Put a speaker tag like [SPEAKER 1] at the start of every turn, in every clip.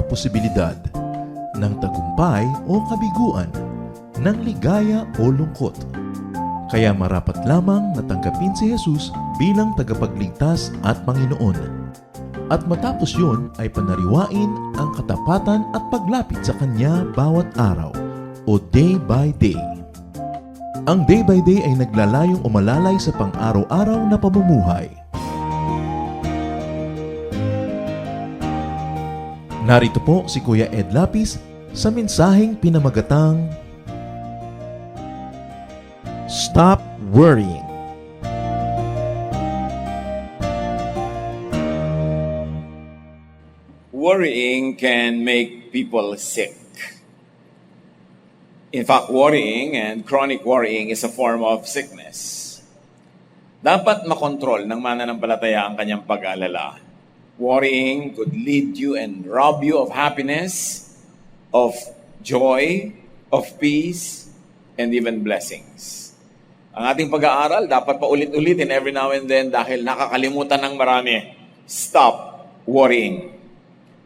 [SPEAKER 1] posibilidad ng tagumpay o kabiguan, ng ligaya o lungkot. Kaya marapat lamang na tanggapin si Jesus bilang tagapagligtas at Panginoon. At matapos yun ay panariwain ang katapatan at paglapit sa Kanya bawat araw o day by day. Ang day by day ay naglalayong umalalay sa pang-araw-araw na pamumuhay. Narito po si Kuya Ed Lapis sa mensaheng pinamagatang Stop Worrying.
[SPEAKER 2] Worrying can make people sick. In fact, worrying and chronic worrying is a form of sickness. Dapat makontrol ng mananampalataya ang kanyang pag-alala. Worrying could lead you and rob you of happiness, of joy, of peace, and even blessings. Ang ating pag-aaral dapat pa ulit-ulitin every now and then dahil nakakalimutan ng marami. Stop worrying.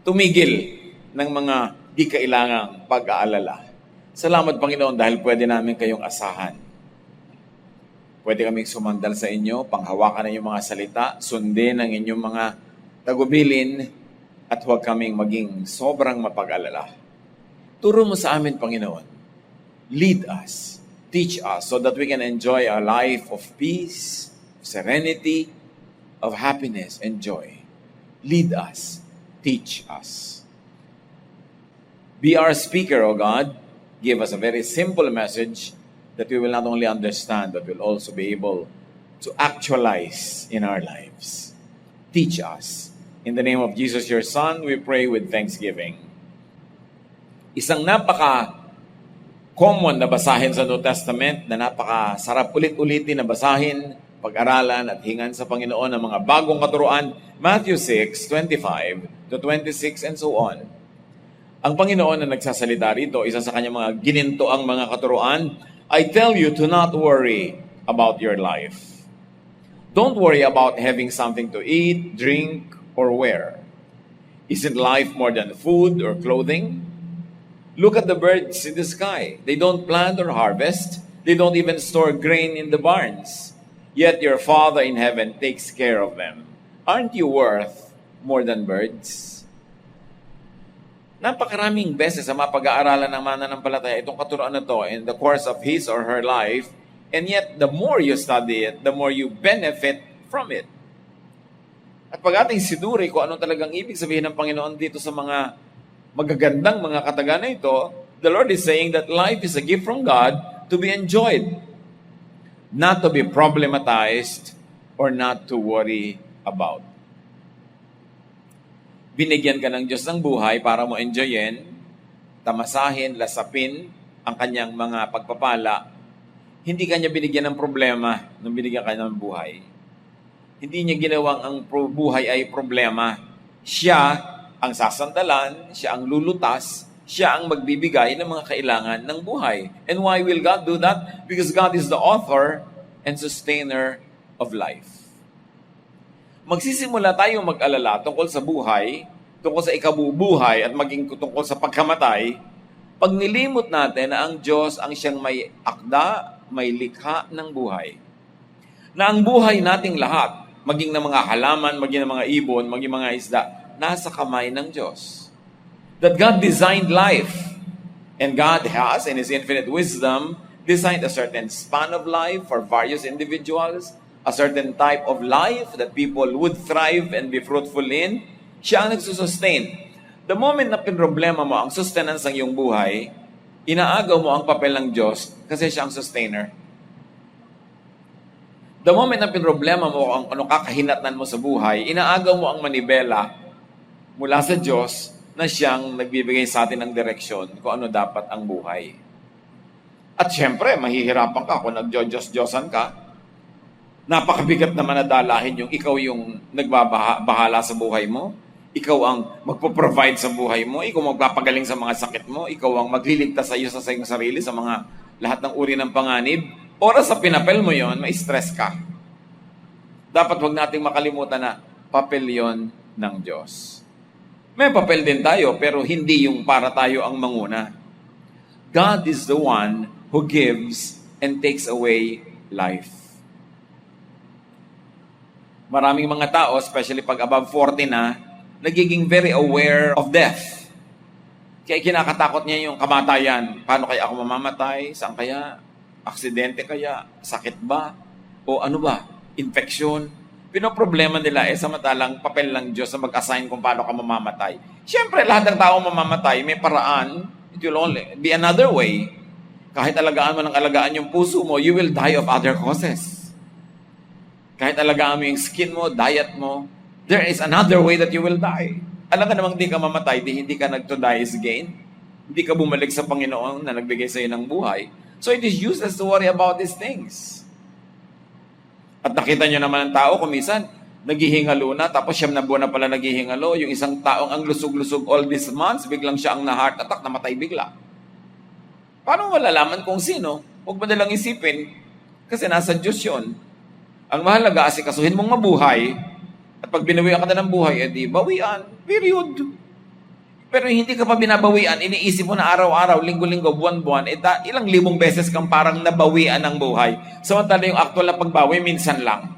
[SPEAKER 2] Tumigil ng mga di kailangang pag-aalala. Salamat, Panginoon, dahil pwede namin kayong asahan. Pwede kaming sumandal sa inyo, panghawakan ng inyong mga salita, sundin ang inyong mga tagubilin, at huwag kaming maging sobrang mapag-alala. Turo mo sa amin, Panginoon. Lead us, teach us, so that we can enjoy a life of peace, serenity, of happiness and joy. Lead us, teach us. Be our speaker, O God. Give us a very simple message that we will not only understand, but will also be able to actualize in our lives. Teach us. In the name of Jesus, your Son, we pray with thanksgiving. Isang napaka-common na basahin sa New Testament, na napaka-sarap ulit-ulitin na basahin, pag-aralan at hingan sa Panginoon ng mga bagong katuruan, Matthew 6:25 to 26 and so on. Ang Panginoon na nagsasalita rito, isa sa kanyang mga ginintoang mga katuruan, I tell you to not worry about your life. Don't worry about having something to eat, drink, or wear. Isn't life more than food or clothing? Look at the birds in the sky. They don't plant or harvest. They don't even store grain in the barns. Yet your Father in heaven takes care of them. Aren't you worth more than birds? Napakaraming beses sa mapag-aaralan ng mananampalataya itong katuruan na to in the course of his or her life, and yet the more you study it, the more you benefit from it. At pag ating sinuri kung ano talagang ibig sabihin ng Panginoon dito sa mga magagandang mga kataga na ito, the Lord is saying that life is a gift from God to be enjoyed, not to be problematized or not to worry about. Binigyan ka ng Diyos ng buhay para mo enjoyin, tamasahin, lasapin ang kanyang mga pagpapala. Hindi kanya binigyan ng problema nung binigyan ka ng buhay. Hindi niya ginawang ang buhay ay problema. Siya ang sasandalan, siya ang lulutas, siya ang magbibigay ng mga kailangan ng buhay. And why will God do that? Because God is the author and sustainer of life. Magsisimula tayong mag-alala tungkol sa buhay, tungkol sa ikabubuhay at maging tungkol sa pagkamatay, pag nilimot natin na ang Diyos ang siyang may akda, may likha ng buhay. Na ang buhay nating lahat, maging ng mga halaman, maging ng mga ibon, maging mga isda, nasa kamay ng Diyos. That God designed life, and God has, in His infinite wisdom, designed a certain span of life for various individuals, a certain type of life that people would thrive and be fruitful in. Siya ang nagsusustain. The moment na pinroblema mo ang sustenance ng iyong buhay, inaagaw mo ang papel ng Diyos kasi siya ang sustainer. The moment na pinroblema mo ang ano kakahinatnan mo sa buhay, inaagaw mo ang manibela mula sa Diyos na siyang nagbibigay sa atin ng direksyon kung ano dapat ang buhay. At syempre, mahihirapan ka kung nagjo-Diyos-Diyosan ka. Napakabigat naman na dalahin yung ikaw yung nagbabahala sa buhay mo. Ikaw ang magpo-provide sa buhay mo. Ikaw magpapagaling sa mga sakit mo. Ikaw ang magliligtas sa iyo sa iyong sarili sa mga lahat ng uri ng panganib. Oras sa pinapel mo yon, may stress ka. Dapat wag nating makalimutan na papel yon ng Diyos. May papel din tayo, pero hindi yung para tayo ang manguna. God is the one who gives and takes away life. Maraming mga tao, especially pag above 40 na, nagiging very aware of death. Kaya kinakatakot niya yung kamatayan. Paano kaya ako mamamatay? Saan kaya? Aksidente kaya? Sakit ba? O ano ba? Infection? Pinoproblema nila samantalang papel lang Diyos na mag-assign kung paano ka mamamatay. Siyempre, lahat ng tao mamamatay, may paraan. It will only be another way. Kahit alagaan mo ng alagaan yung puso mo, you will die of other causes. Kahit alagaan mo yung skin mo, diet mo, there is another way that you will die. Alam ka namang di ka mamatay, hindi ka nag-to-die is gain. Hindi ka bumalik sa Panginoon na nagbigay sa iyo ng buhay. So it is useless to worry about these things. At nakita nyo naman ang tao, kumisan, naghihingalo na, tapos 9 na buwan na pala naghihingalo. Yung isang taong ang lusog-lusog all these months, biglang siya ang na-heart attack, namatay bigla. Paano mo malalaman kung sino? Huwag mo nalang isipin, kasi nasa Diyos yun. Ang mahalaga, asikasuhin mong mabuhay, at pag binawian ka na ng buhay, edi bawian, period. Pero hindi ka pa binabawian, iniisip mo na araw-araw, linggo-linggo, buwan-buwan, ilang libong beses kang parang nabawian ng buhay. Samantala yung actual na pagbawi, minsan lang.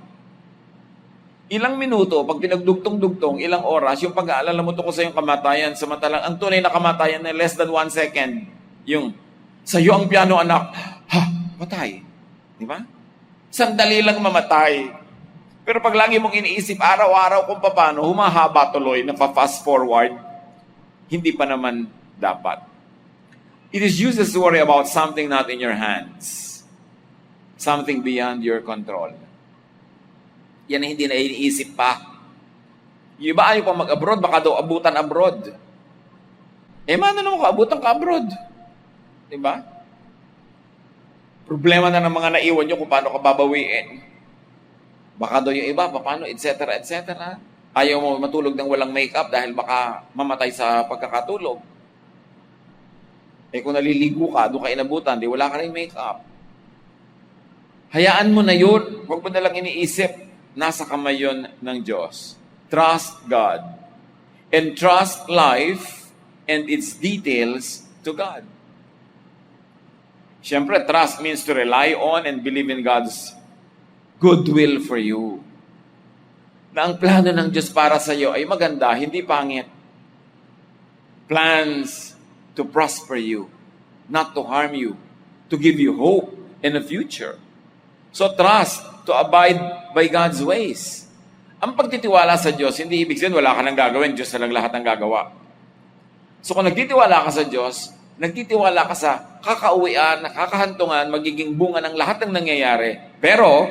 [SPEAKER 2] Ilang minuto, pag pinagdugtong-dugtong, ilang oras, yung pag-aalala mo tungkol sa yung kamatayan, samantalang ang tunay na kamatayan na less than 1 second, yung, sa'yo ang piano anak, patay. Di ba? Sandali lang mamatay. Pero pag lagi mong iniisip, araw-araw kung paano, humahaba tuloy, fast forward, hindi pa naman dapat. It is useless to worry about something not in your hands. Something beyond your control. Yan na hindi na iniisip pa. Yung iba ayaw pa mag-abroad, baka daw abutan abroad. Mano naman ko, abutan ka abroad. Diba? Problema na ng mga naiwan nyo kung paano ka babawiin. Baka daw yung iba, paano, etc., etc., ayaw mo matulog ng walang makeup dahil baka mamatay sa pagkakatulog. Kung naliligo ka, doon ka inabutan, di wala ka rin makeup. Hayaan mo na yun. Huwag mo na lang iniisip. Nasa kamay yun ng Diyos. Trust God. And trust life and its details to God. Siyempre, trust means to rely on and believe in God's goodwill for you. Na ang plano ng Diyos para sa iyo ay maganda, hindi pangit. Plans to prosper you, not to harm you, to give you hope in the future. So trust to abide by God's ways. Ang pagtitiwala sa Diyos, hindi ibig sabihin wala ka nang gagawin, Diyos na lang lahat ng gagawa. So kung nagtitiwala ka sa Diyos, nagtitiwala ka sa kakauwian, nakakahantungan, magiging bunga ng lahat ng nangyayari. Pero,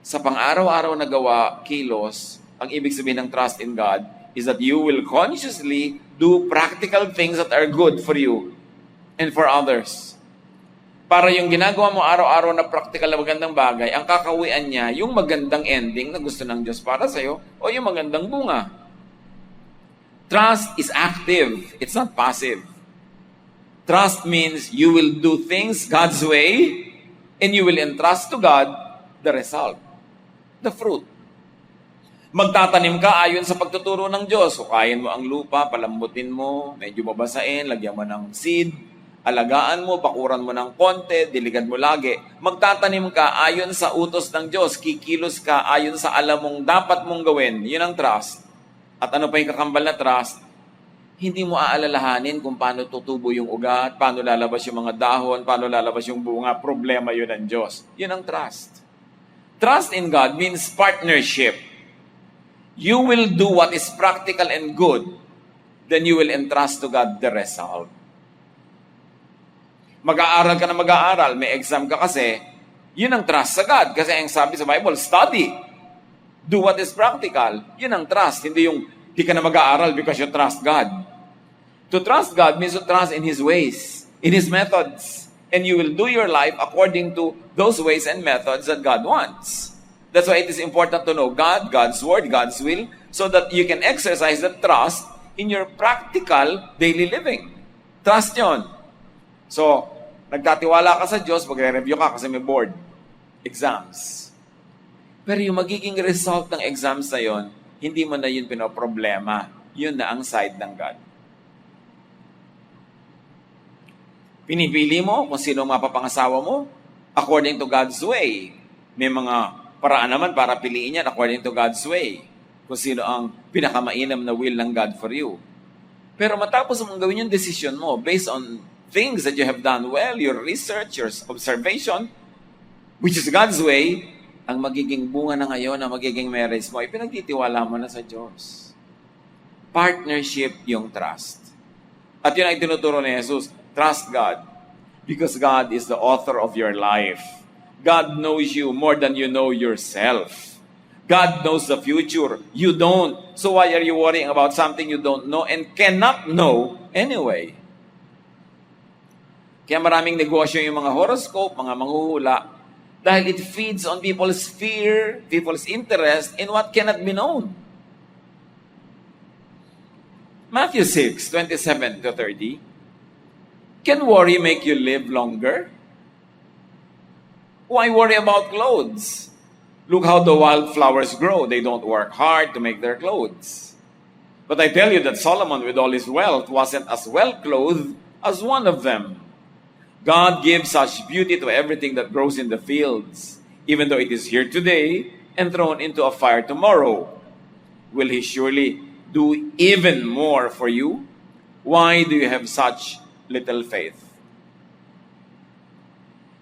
[SPEAKER 2] sa pang-araw-araw na gawa, kilos, ang ibig sabihin ng trust in God is that you will consciously do practical things that are good for you and for others. Para yung ginagawa mo araw-araw na practical na magandang bagay, ang kakauwian niya, yung magandang ending na gusto ng Diyos para sa'yo o yung magandang bunga. Trust is active. It's not passive. Trust means you will do things God's way and you will entrust to God the result. The fruit. Magtatanim ka ayon sa pagtuturo ng Diyos. Hukayin mo ang lupa, palambutin mo, medyo babasain, lagyan mo ng seed, alagaan mo, bakuran mo ng konti, diligan mo lagi. Magtatanim ka ayon sa utos ng Diyos. Kikilos ka ayon sa alam mong dapat mong gawin. Yun ang trust. At ano pa yung kakambal na trust? Hindi mo aalalahanin kung paano tutubo yung ugat, paano lalabas yung mga dahon, paano lalabas yung bunga. Problema yun ng Diyos. Yun ang trust. Trust in God means partnership. You will do what is practical and good, then you will entrust to God the result. Mag-aaral ka na mag-aaral, may exam ka kasi, yun ang trust sa God. Kasi ang sabi sa Bible, study. Do what is practical. Yun ang trust. Hindi yung, di ka na mag-aaral because you trust God. To trust God means to trust in His ways, in His methods. And you will do your life according to those ways and methods that God wants. That's why it is important to know God, God's Word, God's will, so that you can exercise that trust in your practical daily living. Trust yun. So, nagtatiwala ka sa Diyos, magre-review ka kasi may board. Exams. Pero yung magiging result ng exams na yon, hindi mo na yun pinoproblema. Yun na ang side ng God. Pinipili mo kung sino mapapangasawa mo according to God's way. May mga paraan naman para piliin yan according to God's way. Kung sino ang pinakamainam na will ng God for you. Pero matapos mong gawin yung decision mo based on things that you have done well, your research, your observation, which is God's way, ang magiging bunga na ngayon, ang magiging marriage mo, ay pinagtitiwala mo na sa Diyos. Partnership yung trust. At yun ay tinuturo ni Jesus, trust God. Because God is the author of your life. God knows you more than you know yourself. God knows the future. You don't. So why are you worrying about something you don't know and cannot know anyway? Kaya maraming negosyo yung mga horoscope, mga manghuhula, dahil it feeds on people's fear, people's interest in what cannot be known. Matthew 6:27-30. Can worry make you live longer? Why worry about clothes? Look how the wildflowers grow. They don't work hard to make their clothes. But I tell you that Solomon, with all his wealth, wasn't as well clothed as one of them. God gives such beauty to everything that grows in the fields, even though it is here today and thrown into a fire tomorrow. Will He surely do even more for you? Why do you have such little faith?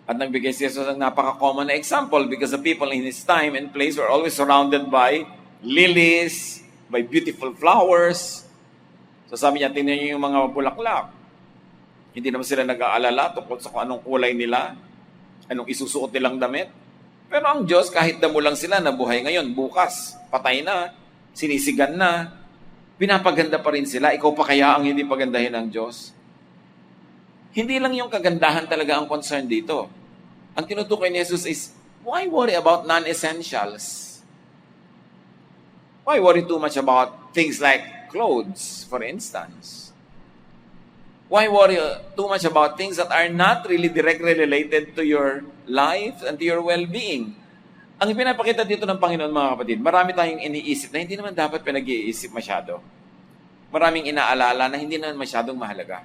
[SPEAKER 2] At nagbigay si Jesus ng napaka-common na example because the people in His time and place were always surrounded by lilies, by beautiful flowers. So sabi niya, tingnan niyo yung mga bulaklak. Hindi naman sila nag-aalala tungkol sa kung anong kulay nila, anong isusuot nilang damit. Pero ang Diyos, kahit damo lang sila na buhay ngayon, bukas, patay na, sinisigan na, pinapaganda pa rin sila. Ikaw pa kaya ang hindi pagandahin ng Diyos? Hindi lang yung kagandahan talaga ang concern dito. Ang tinutukoy ni Jesus is, why worry about non-essentials? Why worry too much about things like clothes, for instance? Why worry too much about things that are not really directly related to your life and to your well-being? Ang pinapakita dito ng Panginoon, mga kapatid, marami tayong iniisip na hindi naman dapat pinag-iisip masyado. Maraming inaalala na hindi naman masyadong mahalaga.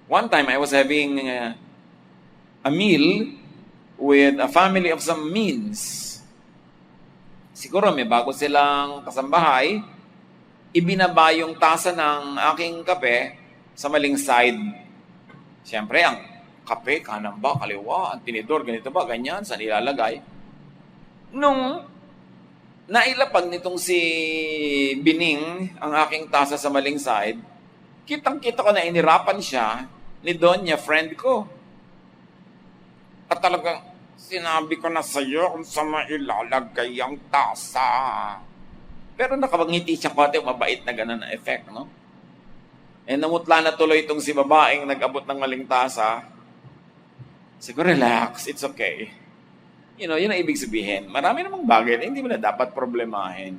[SPEAKER 2] One time, I was having a meal with a family of some means. Siguro may bago silang kasambahay, ibinaba yung tasa ng aking kape sa maling side. Siyempre, ang kape, kanan ba, kaliwa, ang tinidor, ganito ba, ganyan, saan ilalagay? Nung nailapag nitong si Bining ang aking tasa sa maling side, kitang-kita ko na inirapan siya ni Donya, friend ko. At talagang sinabi ko na sa iyo kung saan mailalagay ang tasa. Pero nakabangiti siya konti, mabait na ganun na effect, no? Eh, namutla na tuloy itong si babaeng nag-abot ng maling tasa. Siguro, relax, it's okay. You know, yun ang ibig sabihin. Marami namang bagay na hindi mo na dapat problemahin.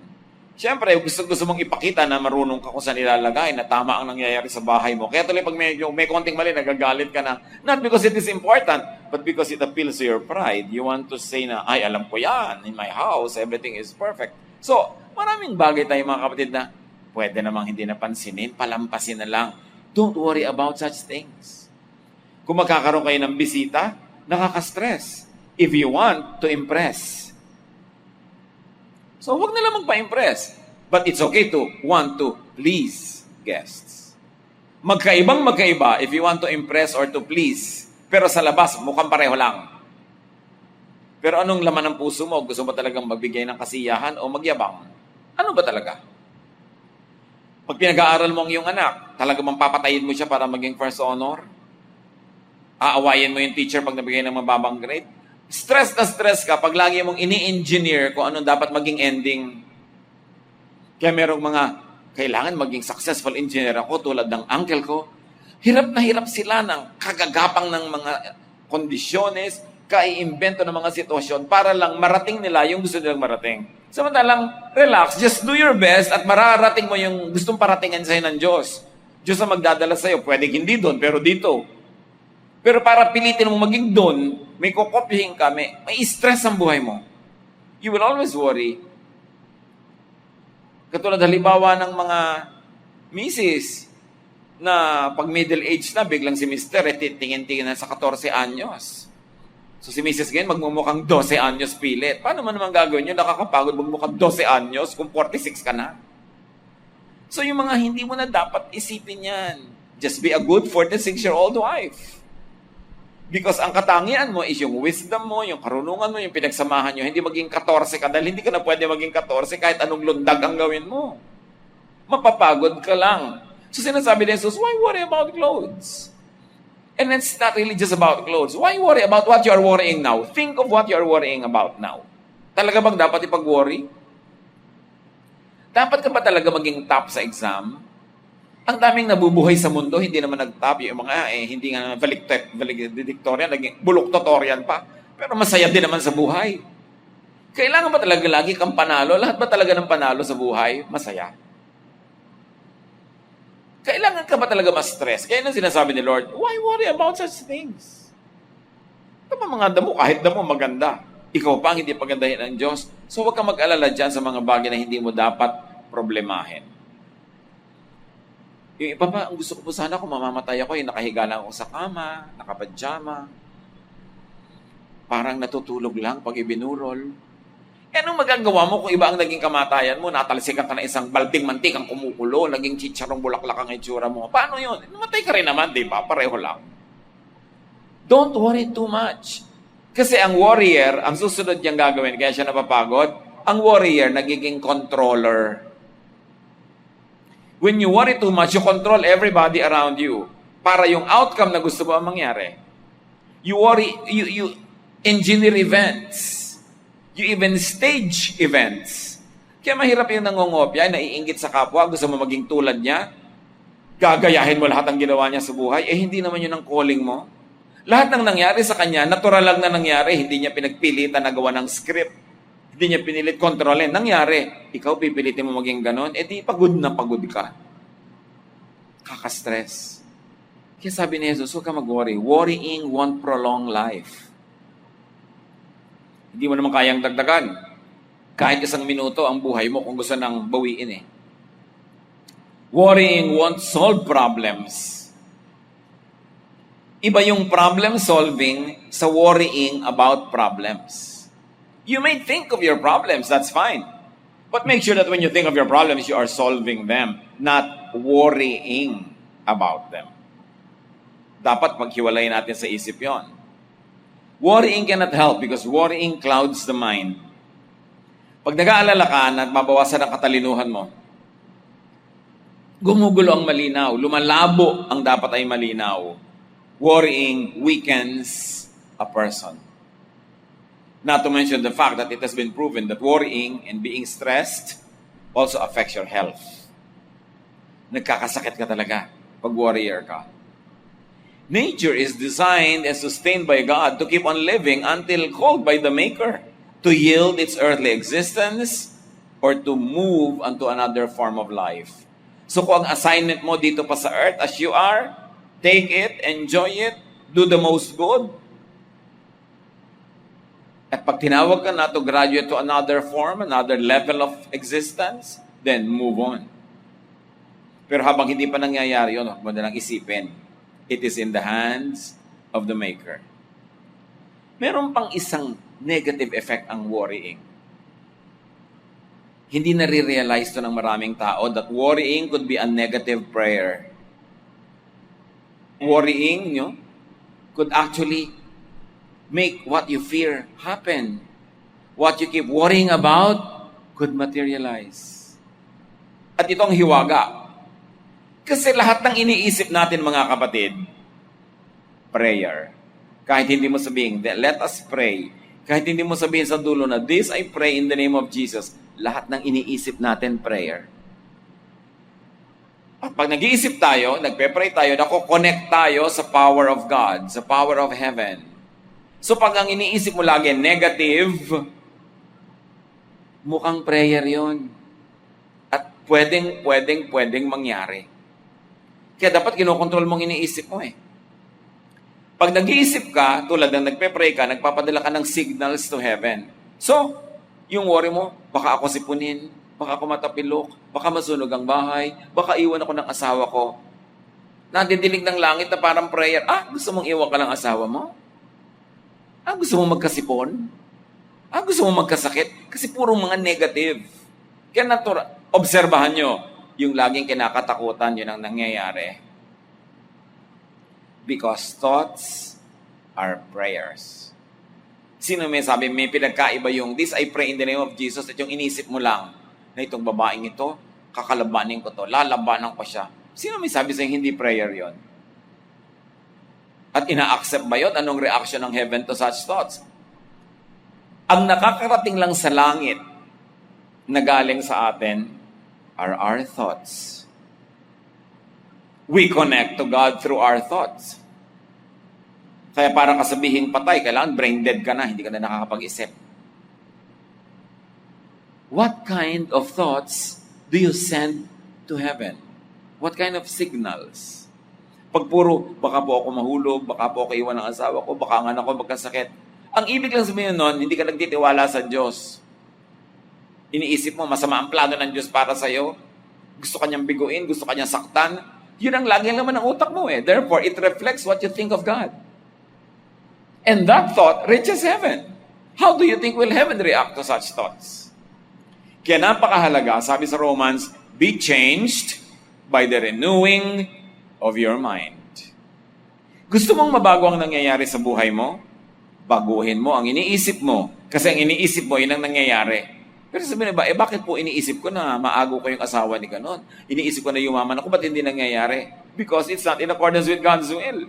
[SPEAKER 2] Siyempre, gusto mong ipakita na marunong ka kung saan ilalagay, na tama ang nangyayari sa bahay mo. Kaya tuloy pag may konting mali, nagagalit ka na. Not because it is important, but because it appeals to your pride. You want to say na, ay, alam ko yan. In my house, everything is perfect. So, maraming bagay tayo mga kapatid na pwede namang hindi napansinin, palampasin na lang. Don't worry about such things. Kung magkakaroon kayo ng bisita, nakaka-stress. If you want to impress. So, huwag na lang magpa-impress. But it's okay to want to please guests. Magkaibang magkaiba if you want to impress or to please. Pero sa labas, mukhang pareho lang. Pero anong laman ng puso mo? Gusto mo talagang magbigay ng kasiyahan o magyabang? Ano ba talaga? Pag pinag-aaral mo ang iyong anak, talagang papatayin mo siya para maging first honor? Aawayin mo yung teacher pag nabigay ng mababang grade? Stress na stress ka pag lagi mong ini-engineer kung anong dapat maging ending. Kaya merong mga kailangan maging successful engineer ako tulad ng uncle ko. Hirap na hirap sila ng kagagapang ng mga kondisyones, kaiimbento ng mga sitwasyon para lang marating nila yung gusto nilang marating. Samantalang, relax, just do your best at mararating mo yung gustong paratingin sa'yo ng Diyos. Diyos ang magdadala sa'yo. Pwedeng hindi doon, pero dito. Pero para pilitin mo maging doon, may kukopyahin ka, may stress ang buhay mo. You will always worry Katulad halimbawa ng mga misis na pag middle age na, biglang si mister, tingin-tingin na sa 14 anyos. So si Mrs. ngayon, magmumukhang 12 anyos pilit. Paano man naman gagawin yun? Nakakapagod magmukhang 12 anyos kung 46 ka na. So yung mga hindi mo na dapat isipin yan. Just be a good 46-year-old wife. Because ang katangian mo is yung wisdom mo, yung karunungan mo, yung pinagsamahan nyo. Hindi maging 14 ka dahil hindi ka na pwede maging 14 kahit anong lundag ang gawin mo. Mapapagod ka lang. So sinasabi ni Jesus, why worry about clothes? And it's not really just about clothes. Why worry about what you are worrying now? Think of what you are worrying about now. Talaga bang dapat ipag-worry? Dapat ka ba talaga maging top sa exam? Ang daming nabubuhay sa mundo, hindi naman nag-top. Yung mga hindi nga valedictorian, naging bulok-tutorian pa. Pero masaya din naman sa buhay. Kailangan ba talaga lagi kang panalo? Lahat ba talaga ng panalo sa buhay? Masaya. Kailangan ka ba talaga ma-stress? Kaya nang sinasabi ni Lord, why worry about such things? Ito pa mga damo, kahit damo maganda. Ikaw pa ang hindi pagandahin ng Diyos. So huwag ka mag-alala dyan sa mga bagay na hindi mo dapat problemahin. Yung iba pa, ang gusto ko po sana kung mamamatay ako, yung nakahiga lang ako sa kama, nakapadyama. Parang natutulog lang pag ibinurol. Eh, anong magagawa mo kung iba ang naging kamatayan mo? Natalsikan ka na isang balding mantik ang kumukulo, naging chicharong bulaklak ang itsura mo. Paano yun? Namatay ka rin naman, di ba? Pareho lang. Don't worry too much. Kasi ang warrior, ang susunod niyang gagawin, kaya siya napapagod, ang warrior, nagiging controller. When you worry too much, you control everybody around you. Para yung outcome na gusto mo ang mangyari. You worry, you engineer events. You even stage events. Kaya mahirap yung nangongopya, naiinggit sa kapwa, gusto mo maging tulad niya, gagayahin mo lahat ang ginawa niya sa buhay, hindi naman yun ang calling mo. Lahat ng nangyari sa kanya, natural lang na nangyari, hindi niya pinagpilitan na gawa ng script, hindi niya pinilit kontrolin. Nangyari, ikaw pipilitin mo maging ganon, di pagod na pagod ka. Kaka-stress. Kaya sabi ni Jesus, huwag ka mag-worry. Worrying won't prolong life. Hindi mo naman kayang dagdagan. Kahit isang minuto ang buhay mo kung gusto nang bawiin Worrying won't solve problems. Iba yung problem solving sa worrying about problems. You may think of your problems, that's fine. But make sure that when you think of your problems, you are solving them, not worrying about them. Dapat maghiwalay natin sa isip yon. Worrying cannot help because worrying clouds the mind. Pag nag-aalala ka at mabawasan ang katalinuhan mo, gumugulo ang malinaw, lumalabo ang dapat ay malinaw. Worrying weakens a person. Not to mention the fact that it has been proven that worrying and being stressed also affects your health. Nagkakasakit ka talaga pag warrior ka. Nature is designed and sustained by God to keep on living until called by the Maker to yield its earthly existence or to move unto another form of life. So kung ang assignment mo dito pa sa earth as you are, take it, enjoy it, do the most good. At pag tinawag ka na to graduate to another form, another level of existence, then move on. Pero habang hindi pa nangyayari yun, huwag mo na lang isipin. It is in the hands of the Maker. Meron pang isang negative effect ang worrying. Hindi nare-realize to ng maraming tao that worrying could be a negative prayer. Worrying could actually make what you fear happen. What you keep worrying about could materialize. At ito ang hiwaga. Kasi lahat ng iniisip natin, mga kapatid, prayer. Kahit hindi mo sabihin, let us pray. Kahit hindi mo sabihin sa dulo na, this I pray in the name of Jesus, lahat ng iniisip natin, prayer. At pag nag-iisip tayo, nagpe-pray tayo, nako-connect tayo sa power of God, sa power of heaven. So pag ang iniisip mo lagi negative, mukhang prayer yon. At pwedeng mangyari. Kaya dapat kinokontrol mong iniisip mo Pag nag-iisip ka, tulad ng nagpe-pray ka, nagpapadala ka ng signals to heaven. So, yung worry mo, baka ako sipunin,
[SPEAKER 3] baka ako matapilok, baka masunog ang bahay, baka iwan ako ng asawa ko. Nandidilig ng langit na parang prayer, gusto mong iwan ka ng asawa mo? Gusto mong magkasipon? Gusto mong magkasakit? Kasi puro mga negative. Kaya obserbahan nyo, yung laging kinakatakutan, yun ang nangyayari. Because thoughts are prayers. Sino may sabi, may pinagkaiba yung, this I pray in the name of Jesus, at yung inisip mo lang, na itong babaeng ito, kakalabanin ko to, lalabanan ko siya. Sino may sabi sa'yo, hindi prayer yon? At ina-accept ba yun? Anong reaction ng heaven to such thoughts? Ang nakakarating lang sa langit na galing sa atin are our thoughts. We connect to God through our thoughts. Kaya para kasabihing patay, kailangan brain dead ka na, hindi ka na nakakapag-isip. What kind of thoughts do you send to heaven? What kind of signals? Pag puro, baka po ako mahulog, baka po ako iwan ng asawa ko, baka ang anak ko magkasakit. Ang ibig lang sabihin nun, hindi ka nagtitiwala sa Diyos. Iniisip mo, masama ang plano ng Diyos para sa'yo. Gusto kanyang biguin, gusto kanyang saktan. Yun ang lagi naman ng utak mo eh. Therefore, it reflects what you think of God. And that thought reaches heaven. How do you think will heaven react to such thoughts? Kaya napakahalaga, sabi sa Romans, be changed by the renewing of your mind. Gusto mong mabago ang nangyayari sa buhay mo? Baguhin mo ang iniisip mo. Kasi ang iniisip mo, yun ang nangyayari. Pero sabihin ba, bakit po iniisip ko na maago ko yung asawa ni ganon? Iniisip ko na yumaman ako, ba't hindi nangyayari? Because it's not in accordance with God's will.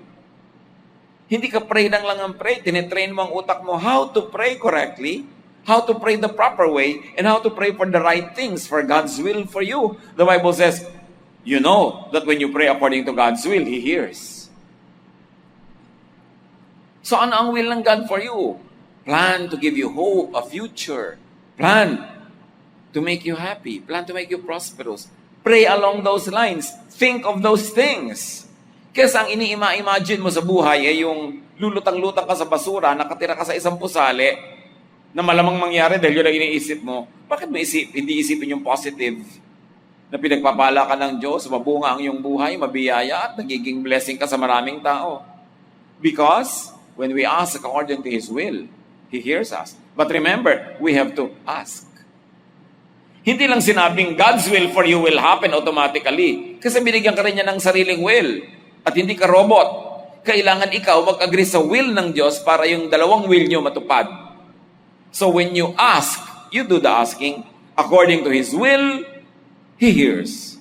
[SPEAKER 3] Hindi ka pray lang ang pray. Tinetrain mo ang utak mo how to pray correctly, how to pray the proper way, and how to pray for the right things, for God's will for you. The Bible says, you know that when you pray according to God's will, He hears. So ano ang will ng God for you? Plan to give you hope, a future. Plan to make you happy. Plan to make you prosperous. Pray along those lines. Think of those things. Kasi ang ini-imagine mo sa buhay ay yung lulutang-lutang ka sa basura, nakatira ka sa isang pusali, na malamang mangyari dahil yun ang iniisip mo. Bakit mo hindi isipin yung positive? Na pinagpapala ka ng Diyos, mabunga ang iyong buhay, mabiyaya, at nagiging blessing ka sa maraming tao. Because when we ask according to His will, He hears us. But remember, we have to ask. Hindi lang sinabing God's will for you will happen automatically. Kasi binigyan ka rin niya ng sariling will. At hindi ka robot. Kailangan ikaw mag-agree sa will ng Diyos para yung dalawang will nyo matupad. So when you ask, you do the asking. According to His will, He hears.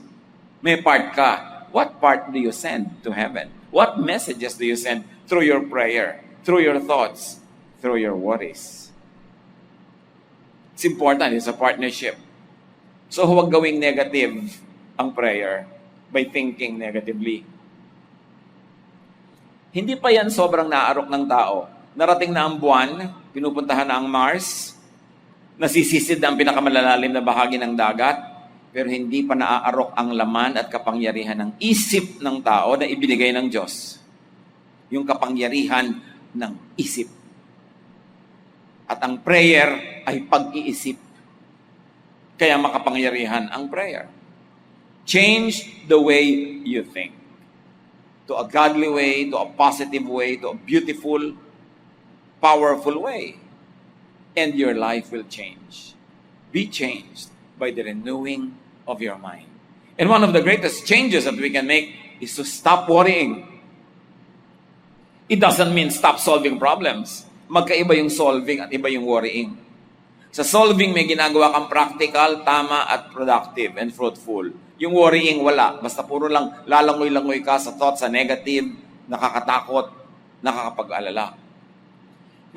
[SPEAKER 3] May part ka. What part do you send to heaven? What messages do you send through your prayer, through your thoughts, through your worries? It's important. It's a partnership. So huwag gawing negative ang prayer by thinking negatively. Hindi pa yan sobrang naarok ng tao. Narating na ang buwan, pinupuntahan na ang Mars, nasisisid na ang pinakamalalalim na bahagi ng dagat, pero hindi pa naaarok ang laman at kapangyarihan ng isip ng tao na ibinigay ng Diyos. Yung kapangyarihan ng isip. At ang prayer ay pag-iisip. Kaya makapangyarihan ang prayer. Change the way you think. To a godly way, to a positive way, to a beautiful, powerful way. And your life will change. Be changed by the renewing of your mind. And one of the greatest changes that we can make is to stop worrying. It doesn't mean stop solving problems. Magkaiba yung solving at iba yung worrying. Sa solving, may ginagawa kang practical, tama, at productive and fruitful. Yung worrying, wala. Basta puro lang lalangoy-langoy ka sa thoughts, sa negative, nakakatakot, nakakapag-alala.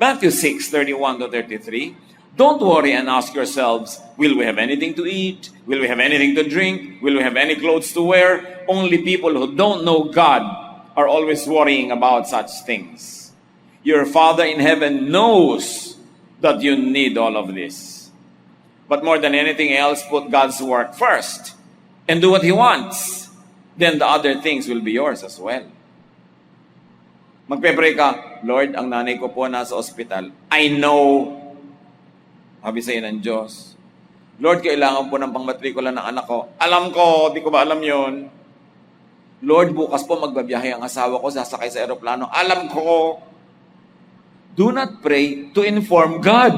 [SPEAKER 3] Matthew 6:31-33, don't worry and ask yourselves, will we have anything to eat? Will we have anything to drink? Will we have any clothes to wear? Only people who don't know God are always worrying about such things. Your Father in heaven knows that you need all of this. But more than anything else, put God's work first and do what He wants. Then the other things will be yours as well. Magpe-pray ka, Lord, ang nanay ko po nasa ospital. I know, sabi sa'yo ng Diyos, Lord, kailangan po ng pangmatrikula ng anak ko. Alam ko, di ko ba alam yon? Lord, bukas po magbabiyahe ang asawa ko, sasakay sa eroplano. Alam ko. Do not pray to inform God.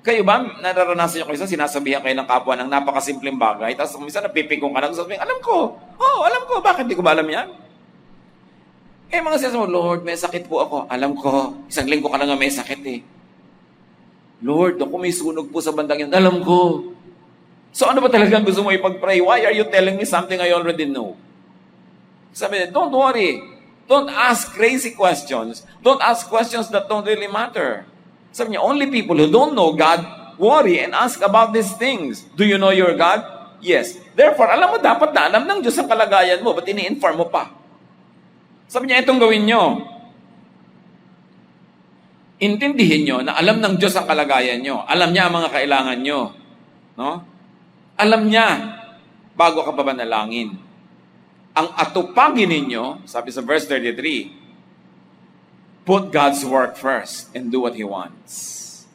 [SPEAKER 3] Kayo ba, nararanasan nyo kayo sinasabihan kayo ng kapwa ng napakasimpleng bagay, tapos minsan napipikong ka na, sabihin, alam ko, bakit di ko ba alam yan? Mga sinasabi mo, Lord, may sakit po ako. Alam ko, isang linggo ka na nga may sakit eh. Lord, ako may sunog po sa bandang yun. Alam ko. So ano ba talagang gusto mo ipag-pray? Why are you telling me something I already know? Sabi niya, don't worry. Don't ask crazy questions. Don't ask questions that don't really matter. Sabi niya, only people who don't know God worry and ask about these things. Do you know your God? Yes. Therefore, alam mo, dapat na alam ng Diyos ang kalagayan mo. Ba't ini-inform mo pa? Sabi niya, itong gawin nyo. Intindihin nyo na alam ng Diyos ang kalagayan nyo. Alam niya ang mga kailangan nyo. No? Alam niya bago ka pa manalangin. Ang atupagin ninyo, sabi sa verse 33, put God's work first and do what He wants.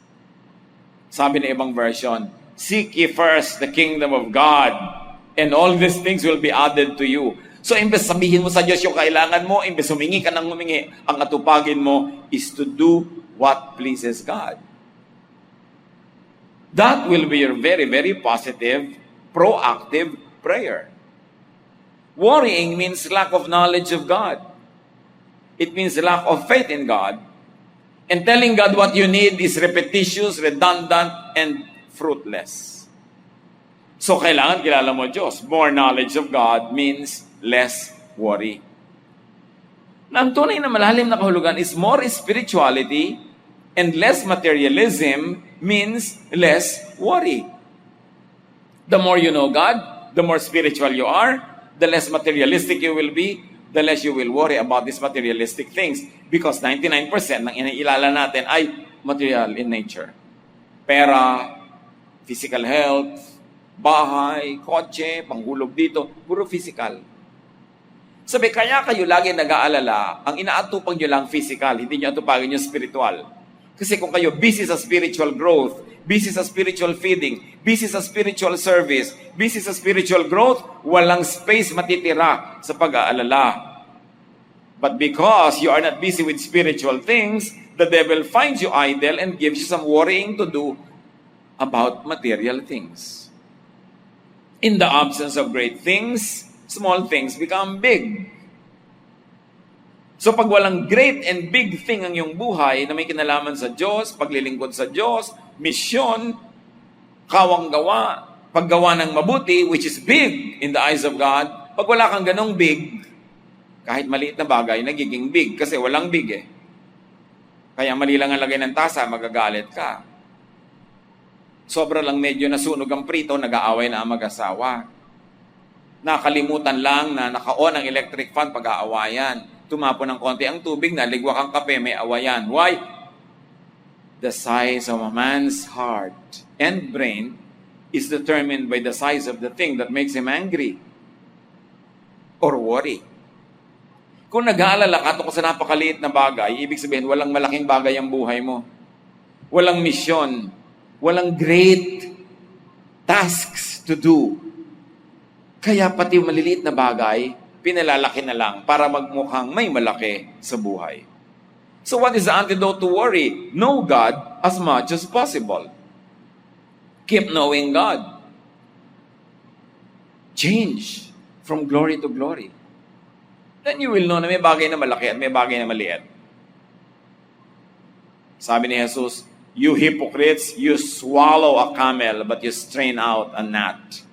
[SPEAKER 3] Sabi ng ibang version, seek ye first the kingdom of God and all these things will be added to you. So, imbes sabihin mo sa Diyos yung kailangan mo, imbes humingi ka ng humingi, ang atupagin mo is to do what pleases God. That will be your very, very positive, proactive prayer. Worrying means lack of knowledge of God. It means lack of faith in God. And telling God what you need is repetitious, redundant, and fruitless. So, kailangan kilala mo Diyos. More knowledge of God means less worry. Na ang tunay na malalim na kahulugan is more spirituality and less materialism means less worry. The more you know God, the more spiritual you are, the less materialistic you will be, the less you will worry about these materialistic things. Because 99% ng iniilala natin ay material in nature. Pera, physical health, bahay, kotse, panghulog dito, puro physical. Sabi, kaya kayo lagi nag-aalala, ang inaatupag nyo lang physical, hindi nyo atupagin yung spiritual. Kasi kung kayo busy sa spiritual growth, busy sa spiritual feeding, busy sa spiritual service, busy sa spiritual growth, walang space matitira sa pag-aalala. But because you are not busy with spiritual things, the devil finds you idle and gives you some worrying to do about material things. In the absence of great things, small things become big. So pag walang great and big thing ang iyong buhay na may kinalaman sa Diyos, paglilingkod sa Diyos, misyon, kawang-gawa, paggawa ng mabuti, which is big in the eyes of God, pag wala kang ganong big, kahit maliit na bagay, nagiging big kasi walang big eh. Kaya mali lang ang lagay ng tasa, magagalit ka. Sobra lang medyo nasunog ang prito, nag-aaway na ang mag-asawa. Nakalimutan lang na naka-on ang electric fan pag-aawayan. Tumapo ng konti ang tubig, naligwak ang kape, may awayan. Why? The size of a man's heart and brain is determined by the size of the thing that makes him angry or worry. Kung nag-aalala ka tungkol sa napakaliit na bagay, ibig sabihin, walang malaking bagay ang buhay mo. Walang misyon. Walang great tasks to do. Kaya pati yung maliliit na bagay, pinalalaki na lang para magmukhang may malaki sa buhay. So what is the antidote to worry? Know God as much as possible. Keep knowing God. Change from glory to glory. Then you will know na may bagay na malaki at may bagay na maliit. Sabi ni Jesus, you hypocrites, you swallow a camel but you strain out a gnat.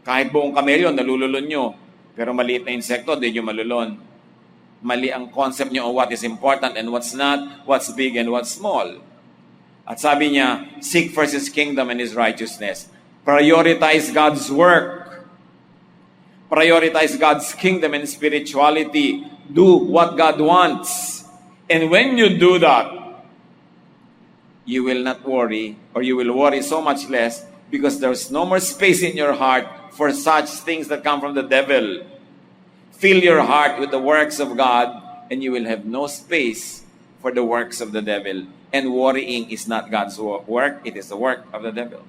[SPEAKER 3] Kahit buong kamelyo, nalululon nyo. Pero maliit na insekto, di nyo malulon. Mali ang concept nyo of what is important and what's not, what's big and what's small. At sabi niya, seek first His kingdom and His righteousness. Prioritize God's work. Prioritize God's kingdom and spirituality. Do what God wants. And when you do that, you will not worry, or you will worry so much less because there's no more space in your heart for such things that come from the devil. Fill your heart with the works of God, and you will have no space for the works of the devil. And worrying is not God's work, it is the work of the devil.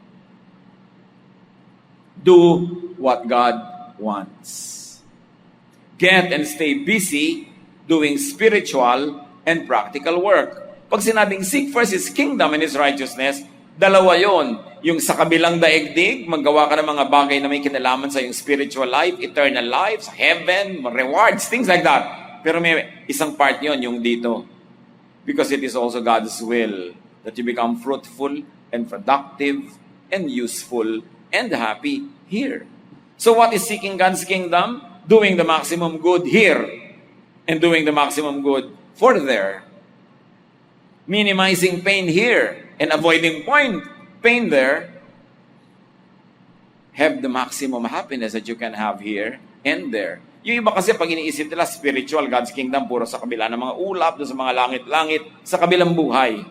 [SPEAKER 3] Do what God wants. Get and stay busy doing spiritual and practical work. Pag sinabing seek first His kingdom and His righteousness, dalawa yon. Yung sa kabilang daigdig, maggawa ka ng mga bagay na may kinalaman sa yung spiritual life, eternal life, sa heaven, rewards, things like that. Pero may isang part yon, yung dito. Because it is also God's will that you become fruitful and productive and useful and happy here. So what is seeking God's kingdom? Doing the maximum good here and doing the maximum good for there. Minimizing pain here and avoiding pain there. Have the maximum happiness that you can have here and there. Yung iba kasi pag iniisip nila spiritual, God's kingdom, puro sa kabila ng mga ulap, doon sa mga langit-langit, sa kabilang buhay.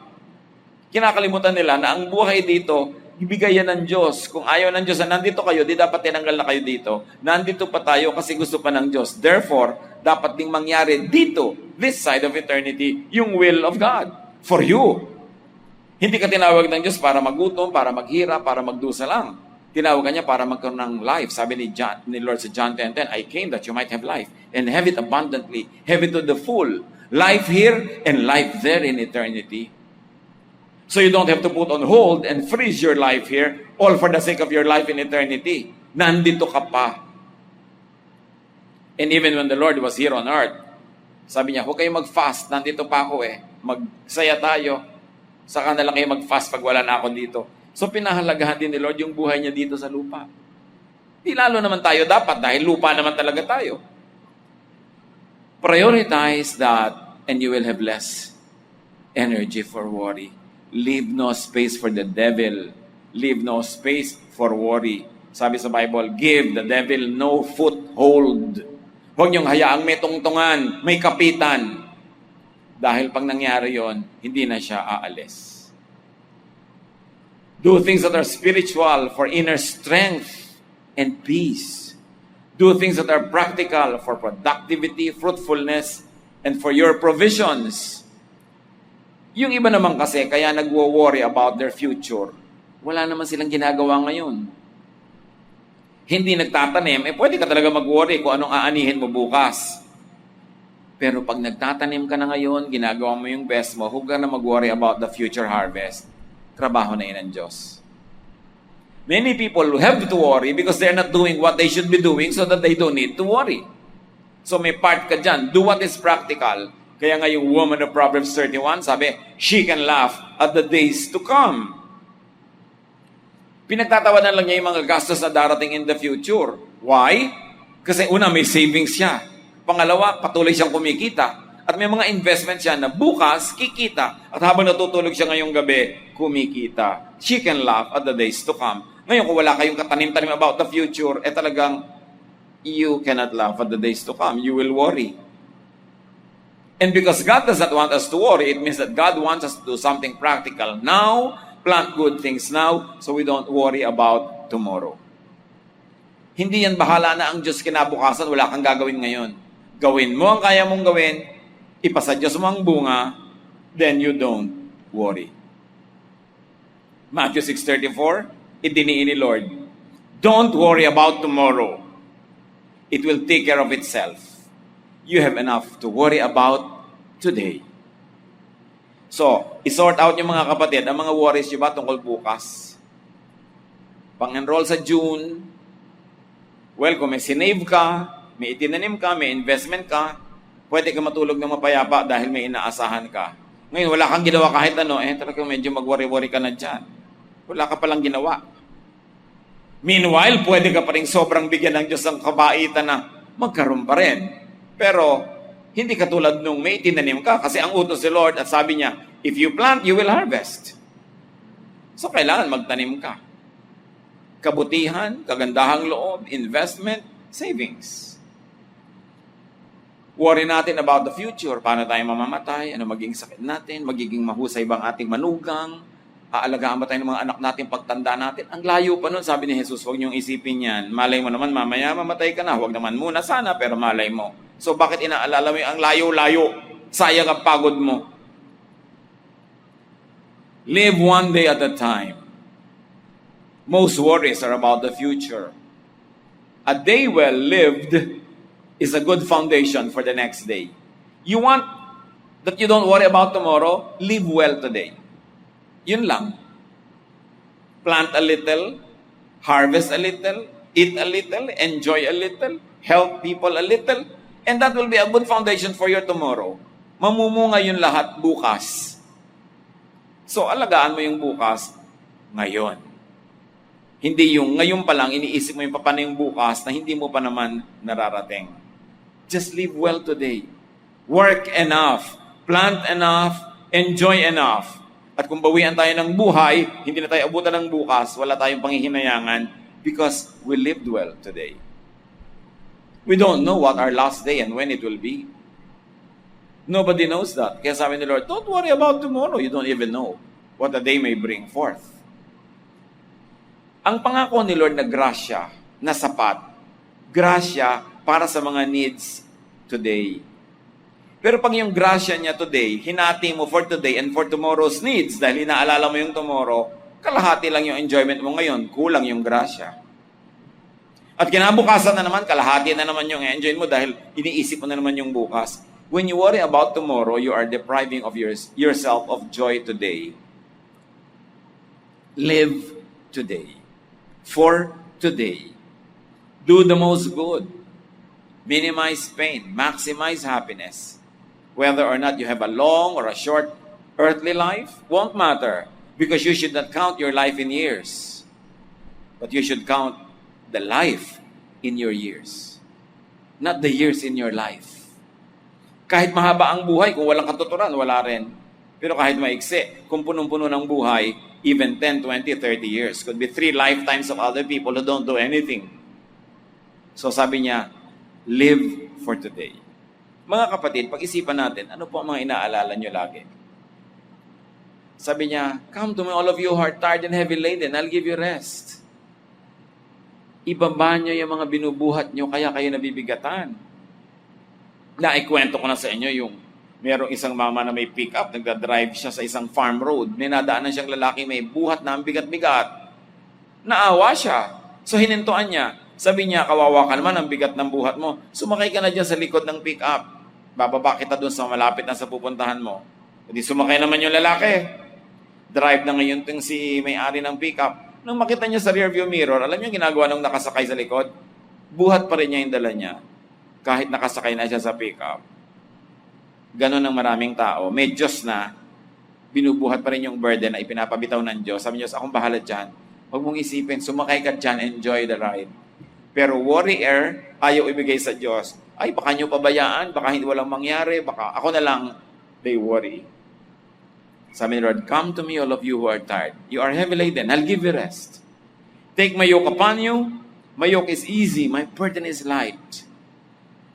[SPEAKER 3] Kinakalimutan nila na ang buhay dito, ibigay yan ng Diyos. Kung ayaw ng Diyos na nandito kayo, di dapat tinanggal na kayo dito. Nandito pa tayo kasi gusto pa ng Diyos. Therefore, dapat ding mangyari dito, this side of eternity, yung will of God for you. Hindi ka tinawag ng Diyos para magutom, para maghirap, para magdusa lang. Tinawag ka niya para magkaroon ng life. Sabi ni Lord sa John 10:10, I came that you might have life and have it abundantly, have it to the full. Life here and life there in eternity. So you don't have to put on hold and freeze your life here, all for the sake of your life in eternity. Nandito ka pa. And even when the Lord was here on earth, sabi niya, huwag kayo mag-fast, nandito pa ako eh. Magsaya tayo. Saka na lang kayo mag-fast pag wala na ako dito. So pinahalagahan din ni Lord yung buhay niya dito sa lupa. Di lalo naman tayo dapat dahil lupa naman talaga tayo. Prioritize that and you will have less energy for worry. Leave no space for the devil. Leave no space for worry. Sabi sa Bible, give the devil no foothold. Huwag niyong hayaang may tungtungan, may kapitan. Dahil pag nangyari yon, hindi na siya aalis. Do things that are spiritual for inner strength and peace. Do things that are practical for productivity, fruitfulness, and for your provisions. Yung iba naman kasi, kaya nagwo-worry about their future, wala naman silang ginagawa ngayon. Hindi nagtatanim, pwede ka talaga mag-worry kung anong aanihin mo bukas. Pero pag nagtatanim ka na ngayon, ginagawa mo yung best mo, huwag ka na mag-worry about the future harvest. Trabaho na yun ng Diyos. Many people have to worry because they're not doing what they should be doing so that they don't need to worry. So may part ka dyan. Do what is practical. Kaya nga yung woman of Proverbs 31, sabi, she can laugh at the days to come. Pinagtatawanan lang niya yung mga gastos na darating in the future. Why? Kasi una, may savings siya. Pangalawa, patuloy siyang kumikita. At may mga investment siya na bukas, kikita. At habang natutulog siya ngayong gabi, kumikita. She can laugh at the days to come. Ngayon, kung wala kayong katanim-tanim about the future, talagang you cannot laugh at the days to come. You will worry. And because God does not want us to worry, it means that God wants us to do something practical now, plant good things now, so we don't worry about tomorrow. Hindi yan bahala na ang Diyos kinabukasan, wala kang gagawin ngayon. Gawin mo ang kaya mong gawin, ipasa Diyos mo ang bunga, then you don't worry. Matthew 6:34, idiniin ni Lord, don't worry about tomorrow. It will take care of itself. You have enough to worry about today. So, isort out yung mga kapatid, ang mga worries nyo ba tungkol bukas? Pang-enroll sa June, well, kung may sinave ka, may itinanim ka, may investment ka, pwede ka matulog ng mapayapa dahil may inaasahan ka. Ngayon, wala kang ginawa kahit ano, talagang medyo mag-worry-worry ka na dyan. Wala ka palang ginawa. Meanwhile, pwede ka pa rin sobrang bigyan ng Diyos ng kabaitan na magkaroon pa rin. Pero, hindi katulad nung may itinanim ka kasi ang utos ni Lord at sabi niya, if you plant, you will harvest. So, kailangan magtanim ka. Kabutihan, kagandahang loob, investment, savings. Worry natin about the future. Paano tayo mamamatay? Ano magiging sakit natin? Magiging mahusay bang ating manugang? Aalagaan ba tayo ng mga anak natin pagtanda natin? Ang layo pa nun, sabi ni Jesus, huwag niyong isipin yan. Malay mo naman, mamaya mamatay ka na. Huwag naman muna sana, pero malay mo. So bakit inaalala mo yung ang layo-layo? Sayang ang pagod mo. Live one day at a time. Most worries are about the future. A day well lived is a good foundation for the next day. You want that you don't worry about tomorrow? Live well today. Yun lang. Plant a little, harvest a little, eat a little, enjoy a little, help people a little, and that will be a good foundation for your tomorrow. Mamumunga yun lahat bukas. So, alagaan mo yung bukas ngayon. Hindi yung ngayon pa lang, iniisip mo yung paano yung bukas na hindi mo pa naman nararating. Just live well today. Work enough. Plant enough. Enjoy enough. At kung bawian tayo ng buhay, hindi na tayo abutan ng bukas, wala tayong panghihinayangan because we lived well today. We don't know what our last day and when it will be. Nobody knows that. Kaya sabi ni Lord, don't worry about tomorrow. You don't even know what the day may bring forth. Ang pangako ni Lord na grasya, na sapat, grasya para sa mga needs today. Pero pag yung grasya niya today, hinati mo for today and for tomorrow's needs, dahil inaalala mo yung tomorrow, kalahati lang yung enjoyment mo ngayon, kulang yung grasya. At kinabukasan na naman, kalahati na naman yung enjoy mo dahil iniisip mo na naman yung bukas. When you worry about tomorrow, you are depriving of yourself of joy today. Live today. For today. Do the most good. Minimize pain. Maximize happiness. Whether or not you have a long or a short earthly life, won't matter. Because you should not count your life in years. But you should count the life in your years. Not the years in your life. Kahit mahaba ang buhay, kung walang katuturan, wala rin. Pero kahit maiksi, kung punong-puno ng buhay, even 10, 20, 30 years. Could be 3 lifetimes of other people who don't do anything. So sabi niya, live for today. Mga kapatid, pag-isipan natin, ano po ang mga inaalala nyo lagi? Sabi niya, come to me all of you who are tired and heavy laden, I'll give you rest. Ibaba nyo yung mga binubuhat nyo, kaya kayo nabibigatan. Naikwento ko na sa inyo yung merong isang mama na may pick-up, nagdadrive siya sa isang farm road. May nadaanan siyang lalaki, may buhat na ang bigat-bigat. Naawa siya. So hinintuan niya. Sabi niya, kawawa ka naman, ang bigat ng buhat mo. Sumakay ka na dyan sa likod ng pick-up. Bababa kita dun sa malapit na sa pupuntahan mo. Hindi sumakay naman yung lalaki. Drive na ngayon itong si may-ari ng pick-up. Nung makita niya sa rearview mirror, alam niyo ginagawa nung nakasakay sa likod? Buhat pa rin niya yung dala niya. Kahit nakasakay na siya sa pick-up. Ganon ang maraming tao. May Diyos na, binubuhat pa rin yung burden na ipinapabitaw ng Diyos. Sabi niya, akong bahala dyan. Huwag mong isipin, sumakay ka dyan, enjoy the ride. Pero warrior, ayaw ibigay sa Diyos. Ay, baka nyo pabayaan, baka hindi walang mangyari, baka ako na lang, they worry. Sabi ni Lord, come to me all of you who are tired. You are heavy laden, I'll give you rest. Take my yoke upon you. My yoke is easy, my burden is light.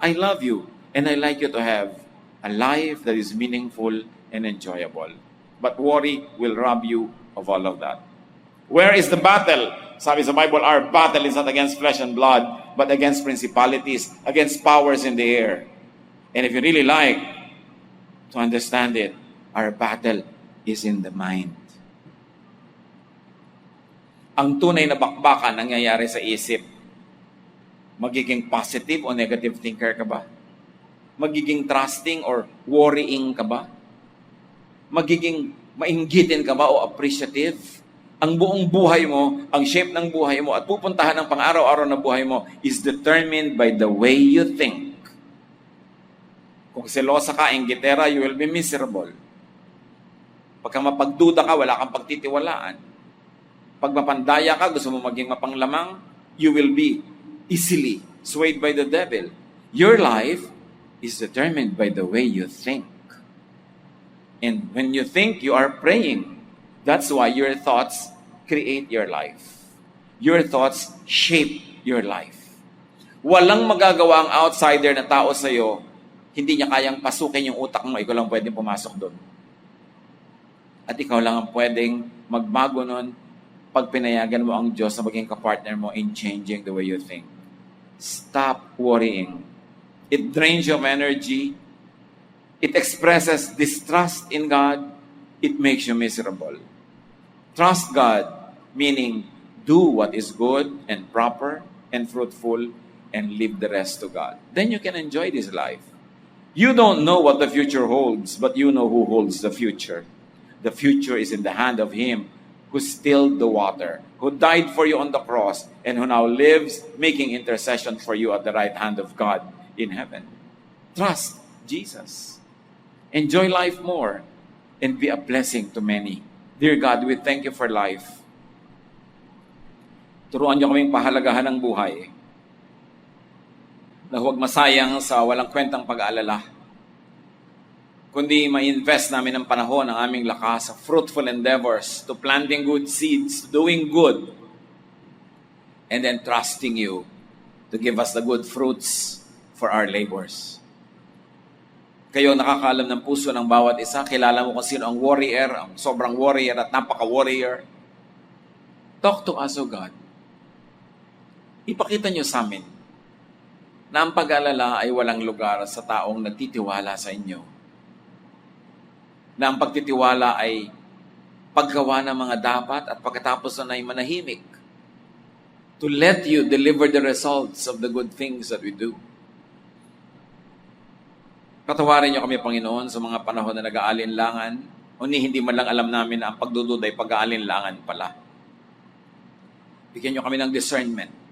[SPEAKER 3] I love you, and I like you to have a life that is meaningful and enjoyable. But worry will rob you of all of that. Where is the battle? Sabi sa Bible, our battle is not against flesh and blood, but against principalities, against powers in the air. And if you really like to understand it, our battle is in the mind. Ang tunay na bakbakan nangyayari sa isip. Magiging positive o negative thinker ka ba? Magiging trusting or worrying ka ba? Magiging mainggitin ka ba o appreciative? Ang buong buhay mo, ang shape ng buhay mo, at pupuntahan ng pang-araw-araw na buhay mo is determined by the way you think. Kung selosa ka, inggitera, you will be miserable. Pagka mapagduda ka, wala kang pagtitiwalaan. Pag mapandaya ka, gusto mo maging mapanglamang, you will be easily swayed by the devil. Your life is determined by the way you think. And when you think, you are praying. That's why your thoughts create your life. Your thoughts shape your life. Walang magagawa ang outsider na tao sa'yo, hindi niya kayang pasukin yung utak mo, ikaw lang pwedeng pumasok doon. At ikaw lang ang pwedeng magbago nun pag pinayagan mo ang Diyos na maging kapartner mo in changing the way you think. Stop worrying. It drains your energy. It expresses distrust in God. It makes you miserable. Trust God, meaning do what is good and proper and fruitful and leave the rest to God. Then you can enjoy this life. You don't know what the future holds, but you know who holds the future. The future is in the hand of Him who stilled the water, who died for you on the cross, and who now lives making intercession for you at the right hand of God in heaven. Trust Jesus. Enjoy life more and be a blessing to many. Dear God, we thank you for life. Turuan niyo kaming pahalagahan ng buhay na huwag masayang sa walang kwentang pag-aalala, kundi ma-invest namin ang panahon, ang aming lakas sa fruitful endeavors, to planting good seeds, to doing good, and then trusting you to give us the good fruits for our labors. Kayo nakakaalam ng puso ng bawat isa. Kilala mo kung sino ang warrior, ang sobrang warrior at napaka-warrior. Talk to us, O God. Ipakita niyo sa amin na ang pag-alala ay walang lugar sa taong nagtitiwala sa inyo. Na ang pagtitiwala ay paggawa ng mga dapat at pagkatapos na ay manahimik. To let you deliver the results of the good things that we do. Patawarin niyo kami, Panginoon, sa mga panahon na nag-aalinlangan, o hindi man lang alam namin na ang pagdududa ay pag-aalinlangan pala. Bigyan niyo kami ng discernment.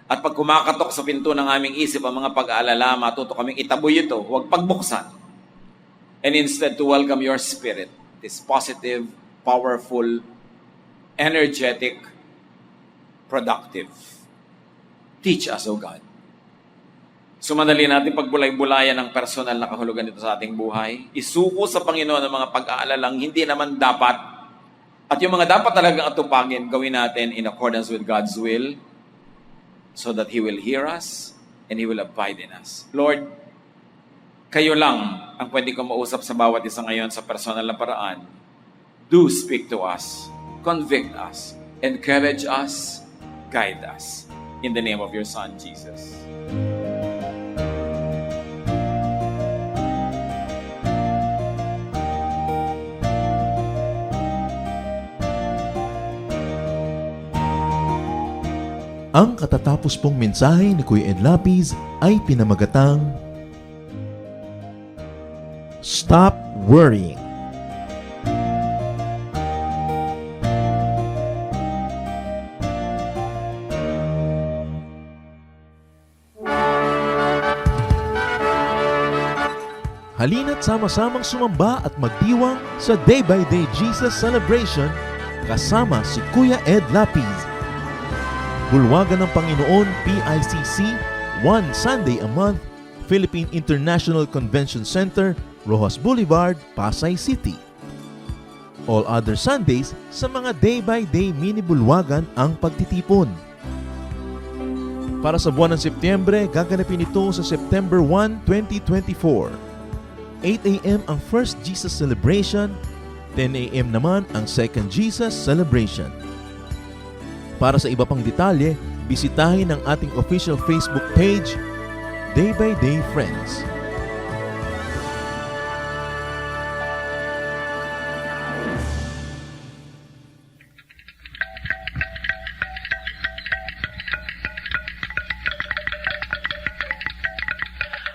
[SPEAKER 3] At pag kumakatok sa pinto ng aming isip ang mga pag-aalala, matuto kaming itaboy ito, huwag pagbuksan. And instead to welcome your Spirit, this positive, powerful, energetic, productive. Teach us, O God. Sumadali natin pagbulay-bulayan ng personal na kahulugan nito sa ating buhay. Isuko sa Panginoon ang mga pag-aalalang hindi naman dapat. At yung mga dapat talagang atupagin, gawin natin in accordance with God's will so that He will hear us and He will abide in us. Lord, kayo lang ang pwede kong mausap sa bawat isa ngayon sa personal na paraan. Do speak to us, convict us, encourage us, guide us. In the name of your Son, Jesus.
[SPEAKER 1] Ang katatapos pong mensahe ni Kuya Ed Lapiz ay pinamagatang Stop Worrying. Halina't sama-samang sumamba at magdiwang sa Day by Day Jesus Celebration kasama si Kuya Ed Lapiz. Bulwagan ng Panginoon, PICC, one Sunday a month, Philippine International Convention Center, Rojas Boulevard, Pasay City. All other Sundays, sa mga day-by-day mini-bulwagan ang pagtitipon. Para sa buwan ng Setyembre, gaganapin ito sa September 1, 2024. 8 a.m. ang First Jesus Celebration, 10 a.m. naman ang Second Jesus Celebration. Para sa iba pang detalye, bisitahin ang ating official Facebook page, Day by Day Friends.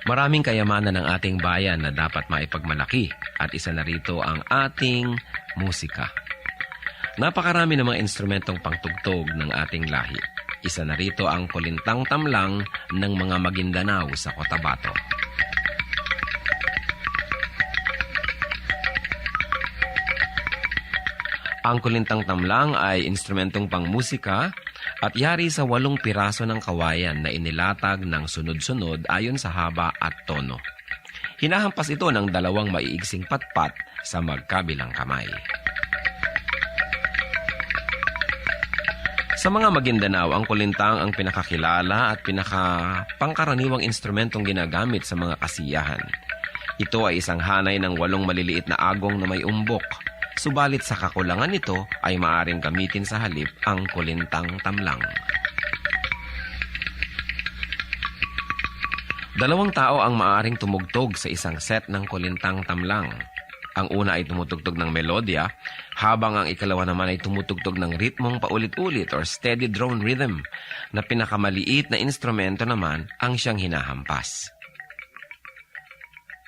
[SPEAKER 4] Maraming kayamanan ng ating bayan na dapat maipagmalaki at isa na rito ang ating musika. Napakarami ng mga instrumentong pangtugtog ng ating lahi. Isa na rito ang kulintang tamlang ng mga Maguindanao sa Cotabato. Ang kulintang tamlang ay instrumentong pangmusika at yari sa 8 piraso ng kawayan na inilatag ng sunod-sunod ayon sa haba at tono. Hinahampas ito ng 2 maiigsing patpat sa magkabilang kamay. Sa mga Maguindanao, ang kulintang ang pinakakilala at pinakapangkaraniwang instrumentong ginagamit sa mga kasiyahan. Ito ay isang hanay ng 8 maliliit na agong na may umbok. Subalit sa kakulangan nito ay maaaring gamitin sa halip ang kulintang tamlang. 2 tao ang maaaring tumugtog sa isang set ng kulintang tamlang. Ang una ay tumutugtog ng melodya, habang ang ikalawa naman ay tumutugtog ng ritmong paulit-ulit or steady drone rhythm, na pinakamaliit na instrumento naman ang siyang hinahampas.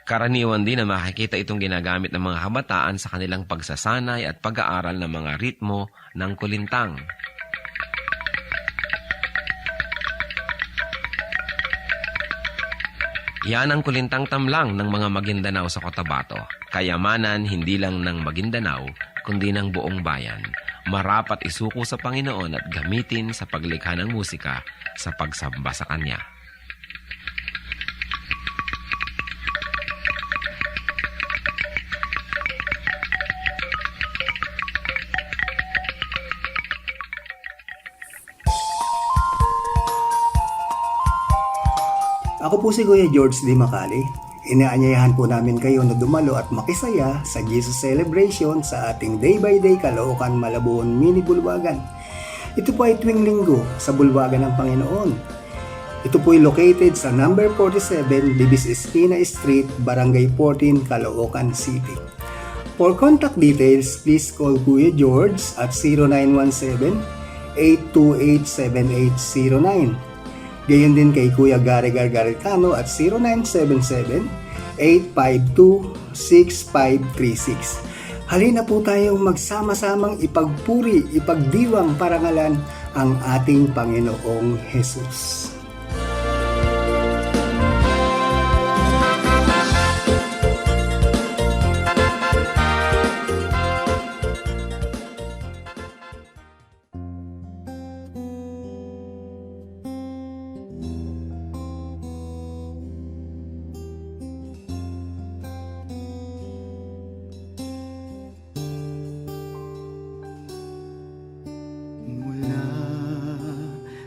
[SPEAKER 4] Karaniwan din na makikita itong ginagamit ng mga kabataan sa kanilang pagsasanay at pag-aaral ng mga ritmo ng kulintang. Yan ang kulintang tamlang ng mga Maguindanao sa Cotabato. Kayamanan hindi lang ng Maguindanao, kundi ng buong bayan. Marapat isuko sa Panginoon at gamitin sa paglikha ng musika sa pagsamba sa Kanya.
[SPEAKER 5] Ako po si Kuya George D. Macali. Inaanyayahan po namin kayo na dumalo at makisaya sa Jesus Celebration sa ating Day by Day Caloocan Malabon Mini Bulwagan. Ito po ay tuwing linggo sa Bulwagan ng Panginoon. Ito po ay located sa number 47 Libis Espina Street, Barangay 14, Caloocan City. For contact details, please call Kuya George at 0917-828-7809. Gayon din kay Kuya Gary Gargaritano at 0977-852-6536. Halina po tayong magsama-samang ipagpuri, ipagdiwang parangalan ang ating Panginoong Jesus.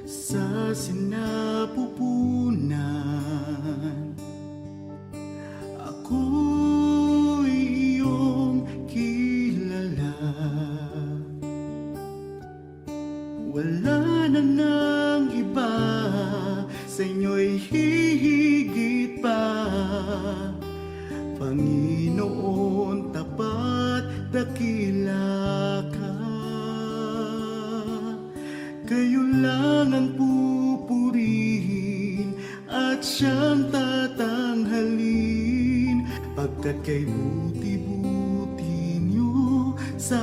[SPEAKER 6] Sa sinapupunan, ako'y iyong kilala. Wala na ng iba, sa inyo'y hihigit pa. Panginoon, tapat, dakila ka. Kayo lang ang pupurihin at siyang tatanghalin, pagkat kay buti-buti niyo sa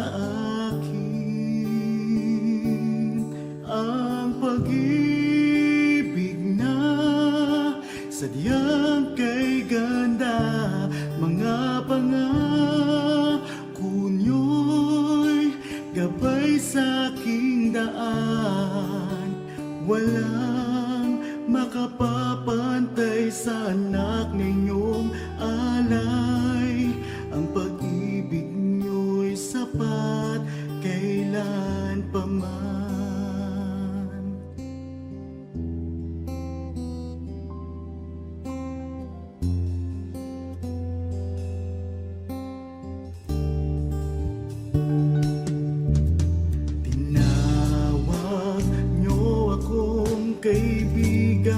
[SPEAKER 6] akin. Ang pag-ibig na sadyang kay ganda, mga pangako niyo'y gabay sa aking daan. Walang makapapantay sa anak ninyong alay. Ang pag-ibig niyo'y sapat kailan pa man. Tinawag niyo akong kaibigan,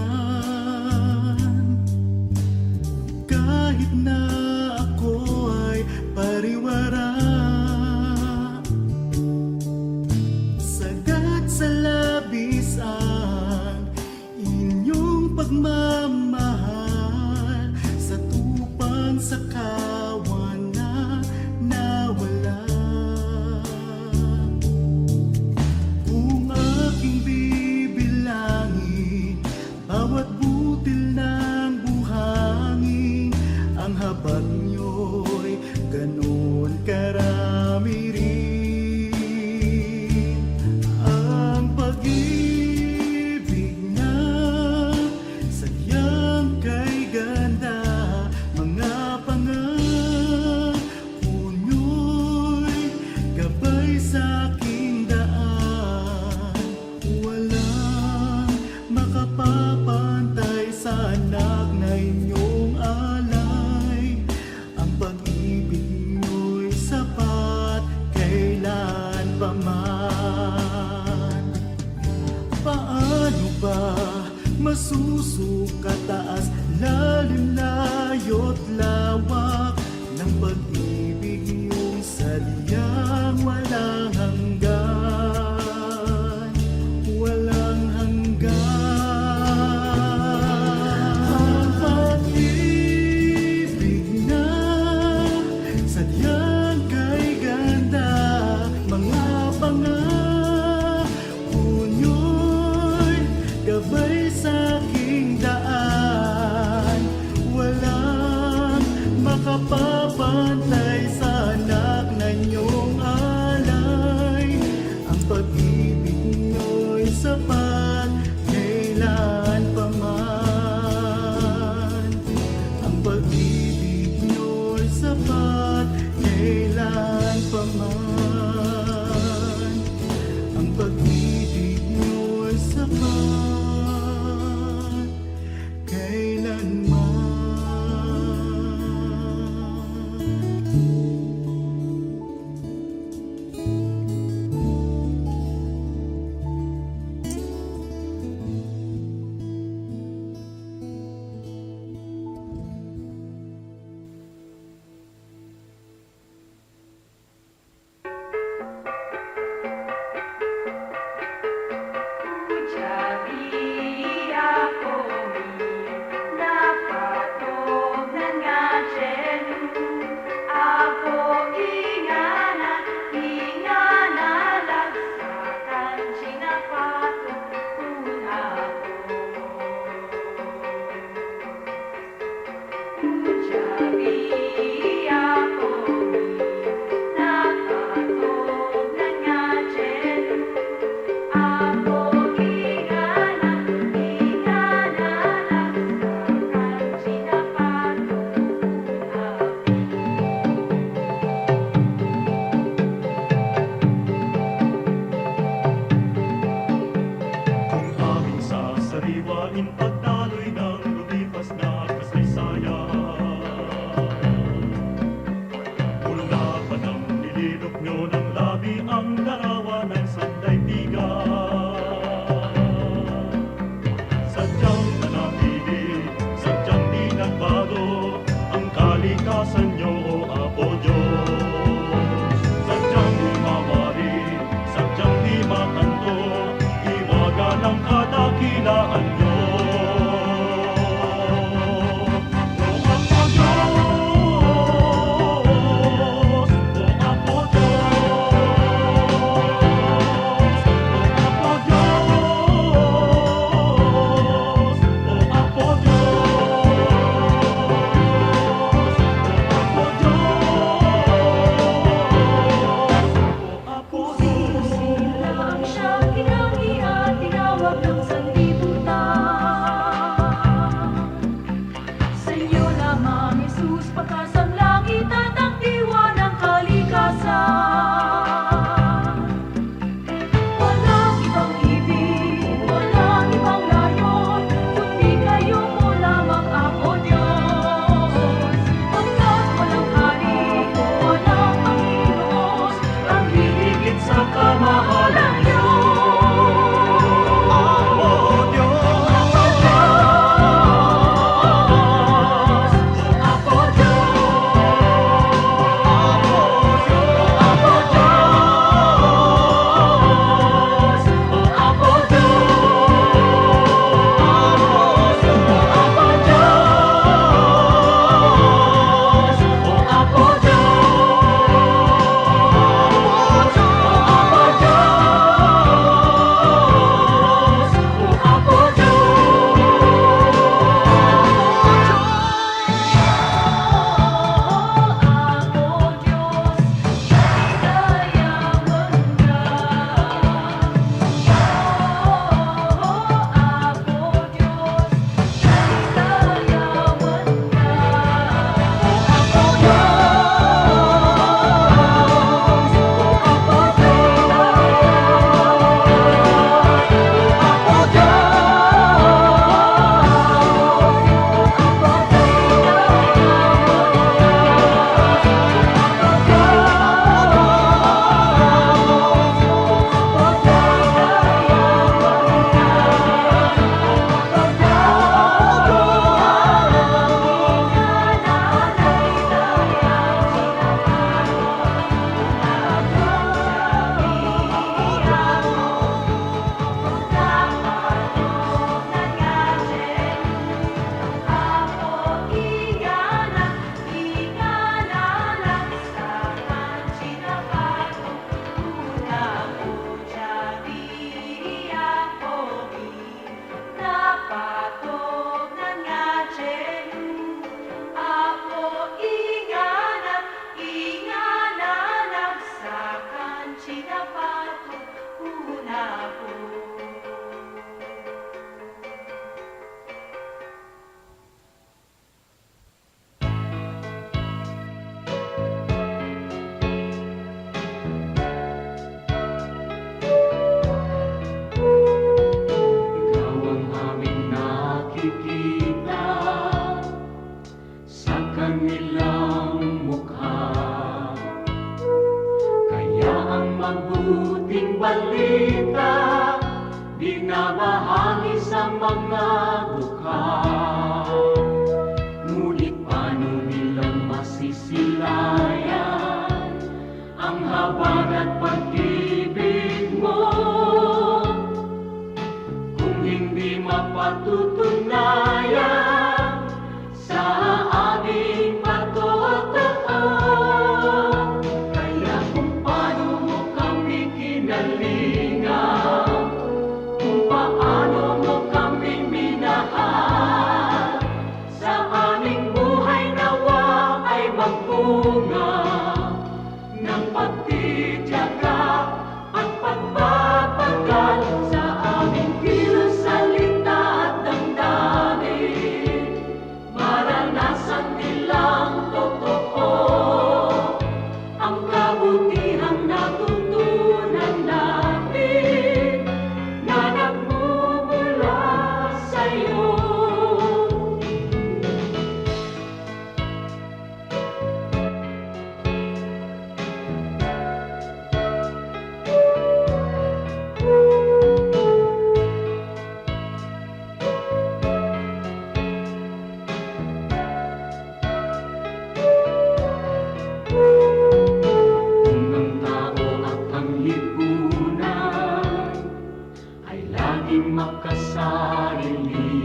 [SPEAKER 6] kahit na ako ay pariwara. Sagat sa labis ang inyong pagmamahal, sa tupang sa kawan na nawala. Kung aking bibilangin bawat butil ng buhangin, ang habag niyo'y ganon karami rin. Ang pag-ibig na sadyang kay ganda, mga pangako niyo'y gabay sa aking daan. Walang makapapantay sa anak na inyong alay. Ang pag-ibig niyo'y sapat kailan pa man. Paano ba masusukat taas, lalim, layo't lawak ng pag-ibig makapapantay sa anak na inyong alay. Ang pag-ibig nyo'y sapat kailan pa man. Ang pag-ibig nyo'y sapat kailan pa man. Ang pag-ibig nyo'y sapat kailanman.
[SPEAKER 7] Kung aming sasariwain pagdaloy ng lumipas na kasaysayan, mula pa ng nililok nyo ng labi ang larawan ng sandaigdigan. Sadyang nanatili, sadyang di nagbago ang kalikasan nyo, o Apo Diyos. Sadyang di mawari, sadyang di makanto, iwaga ng kadakilaan nyo. O Apo Diyos, O Apo Diyos, O Apo Diyos, O Apo
[SPEAKER 6] salita, binabahagi sa mga dukha. Ngunit paano nilang masisilayan ang habag at pag-ibig mo kung hindi mapatutunayan sa aming patotoo? Kaya kung paano mo kami kinalingan, kung paano mo kami minahal, sa aming buhay nawa ay magbunga ng pagtitiyaga at pagpapagal sa aming kilos, salita at damdamin. Maranasan nilang totoo ang kabutihang natutunan namin na nagmumula sa'yo. Kung ang tao at ang lipunan ay laging makasarili,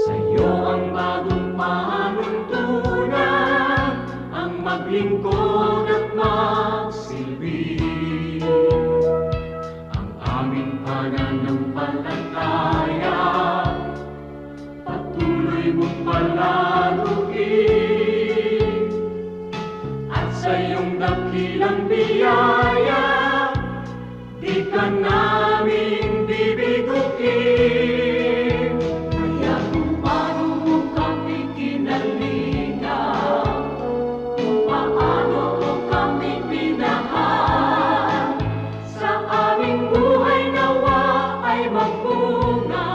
[SPEAKER 6] sa'yo ang bagong panuntunan, ang maglingkod at magsilbi. Ang aming pananampalataya patuloy mong palaluin, at sa iyong dakilang biyaya di ka namin bibiguin. Kaya kung paano mo kami kinalingan, kung paano mo kami minahal, sa aming buhay nawa ay magbunga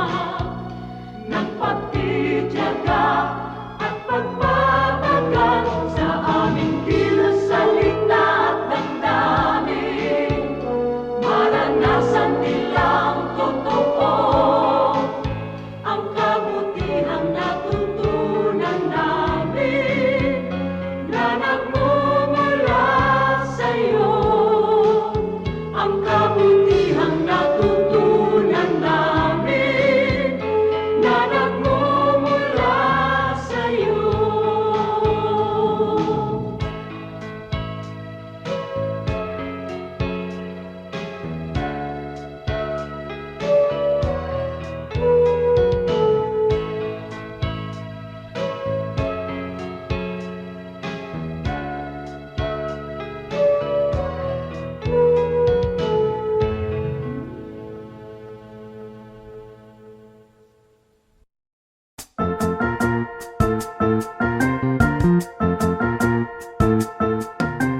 [SPEAKER 6] ng pagtitiyaga at pagpapagal sa aming kilos, salita at damdamin. Maranasan nilang totoo ang kabutihang natutunan namin na nagmumula sa'yo. Ang kabutihang natutunan namin na nagmumula sa'yo.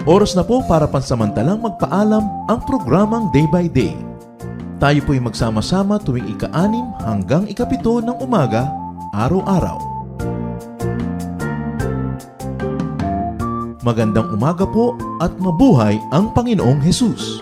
[SPEAKER 1] Oras na po para pansamantalang magpaalam ang programang Day by Day. Tayo po'y magsama-sama tuwing ika-6 hanggang ika-7 ng umaga, araw-araw. Magandang umaga po at mabuhay ang Panginoong Hesus!